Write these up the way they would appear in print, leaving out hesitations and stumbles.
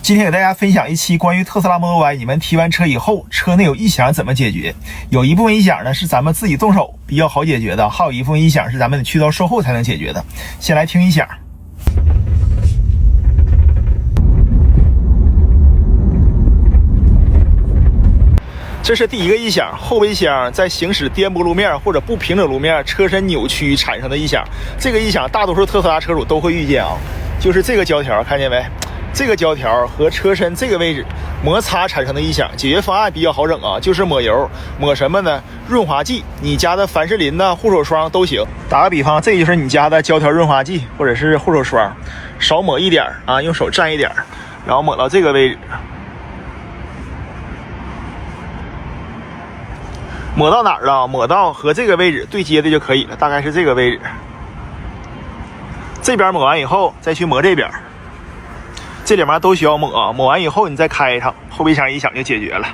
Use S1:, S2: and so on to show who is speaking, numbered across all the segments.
S1: 今天给大家分享一期关于特斯拉 Model Y， 你们提完车以后，车内有异响怎么解决？有一部分异响呢是咱们自己动手比较好解决的，还有一部分异响是咱们得去到售后才能解决的。先来听异响。这是第一个异响，后备箱在行驶颠簸路面或者不平整路面，车身扭曲产生的异响。这个异响大多数特斯拉车主都会遇见啊，就是这个胶条，看见没？这个胶条和车身这个位置摩擦产生的异响，解决方案比较好整啊，就是抹油。抹什么呢？润滑剂，你家的凡士林呐、护手霜都行。打个比方，这就是你家的胶条润滑剂或者是护手霜，少抹一点啊，用手蘸一点，然后抹到这个位置。抹到哪儿了？抹到和这个位置对接的就可以了，大概是这个位置。这边抹完以后，再去抹这边，这两边都需要抹啊。抹完以后，你再开上，后备箱异响就解决了。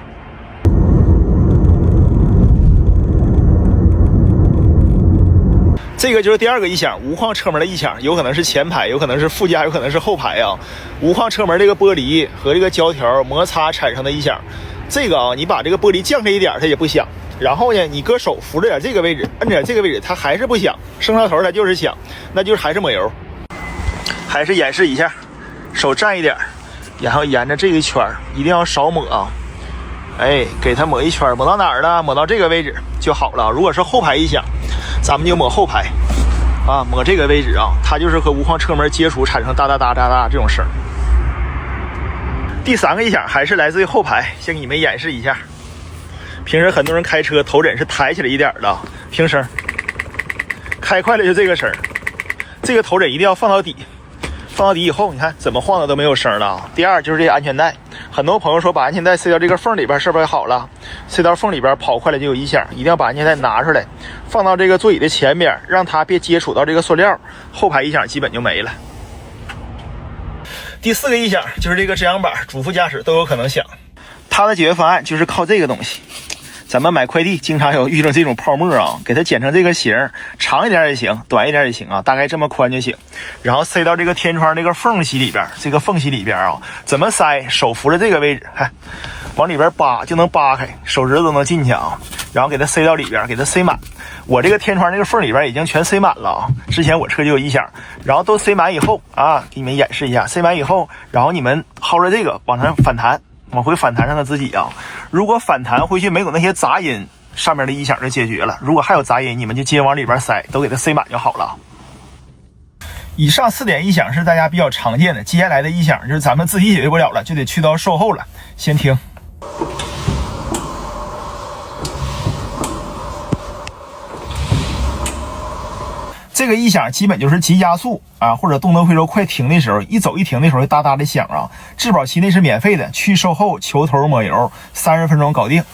S1: 这个就是第二个异响，无框车门的异响，有可能是前排，有可能是副驾，有可能是后排啊。无框车门这个玻璃和这个胶条摩擦产生的异响，这个啊，你把这个玻璃降下一点，它也不响。然后呢，你搁手扶着点这个位置，摁着这个位置，它还是不响，升到头它就是响，那就是还是抹油。还是演示一下，手蘸一点，然后沿着这一圈，一定要少抹啊。哎，给它抹一圈，抹到哪儿呢？抹到这个位置就好了。如果是后排异响，咱们就抹后排啊，抹这个位置啊，它就是和无框车门接触产生哒哒哒哒哒这种声。第三个异响还是来自于后排，先给你们演示一下。平时很多人开车头枕是抬起来一点的，听声，开快了就这个声。这个头枕一定要放到底，放到底以后，你看怎么晃的都没有声了。第二就是这个安全带，很多朋友说把安全带塞到这个缝里边是不是好了？塞到缝里边跑快了就有异响，一定要把安全带拿出来，放到这个座椅的前边，让它别接触到这个塑料，后排异响基本就没了。第四个异响就是这个遮阳板，主副驾驶都有可能响。它的解决方案就是靠这个东西。咱们买快递经常有遇到这种泡沫啊，给它剪成这个形，长一点也行，短一点也行啊，大概这么宽就行。然后塞到这个天窗这个缝隙里边，这个缝隙里边啊，怎么塞？手扶着这个位置，看，往里边扒就能扒开，手指都能进去啊。然后给它塞到里边，给它塞满。我这个天窗这个缝里边已经全塞满了啊。之前我车就有异响，然后都塞满以后啊，给你们演示一下，塞满以后，然后你们薅着这个往上反弹。往回反弹让它自己啊，如果反弹回去没有那些杂音，上面的异响就解决了。如果还有杂音，你们就接往里边塞，都给它塞满就好了。以上4点异响是大家比较常见的，接下来的异响就是咱们自己解决不了了，就得去到售后了。先听。这个异响基本就是急加速啊，或者动能回收快停的时候，一走一停的时候哒哒的响啊。质保期内是免费的，去售后球头抹油，30分钟搞定。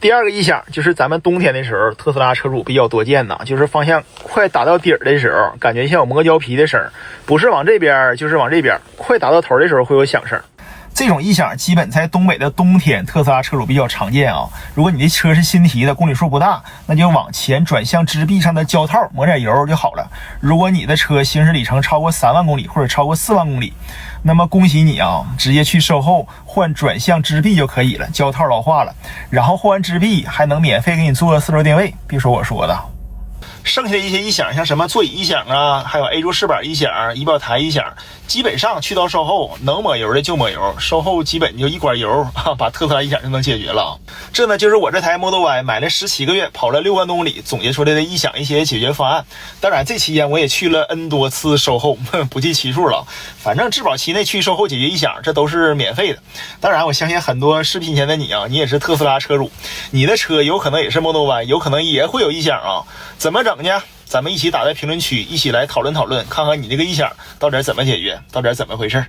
S1: 第二个异响就是咱们冬天的时候，特斯拉车主比较多见的，就是方向快打到底儿的时候，感觉像有磨胶皮的声，不是往这边就是往这边，快打到头的时候会有响声。这种异响基本在东北的冬天，特斯拉车主比较常见啊。如果你的车是新提的，公里数不大，那就往前转向支臂上的胶套抹点油就好了。如果你的车行驶里程超过3万公里或者超过4万公里，那么恭喜你啊，直接去售后换转向支臂就可以了，胶套老化了，然后换完支臂还能免费给你做4轴定位，别说我说的。剩下的一些异响，像什么座椅异响啊，还有 A 柱饰板异响、仪表台异响，基本上去到售后能抹油的就抹油，售后基本就一管油把特斯拉异响就能解决了。这呢就是我这台 Model Y 买了17个月，跑了6万公里，总结出来的异响一些解决方案。当然这期间我也去了 N 多次售后，不计其数了。反正质保期内去售后解决异响，这都是免费的。当然我相信很多视频前的你啊，你也是特斯拉车主，你的车有可能也是 Model Y， 有可能也会有异响啊，怎么整呢？咱们一起打在评论区，一起来讨论讨论，看看你这个异响到底怎么解决，到底怎么回事。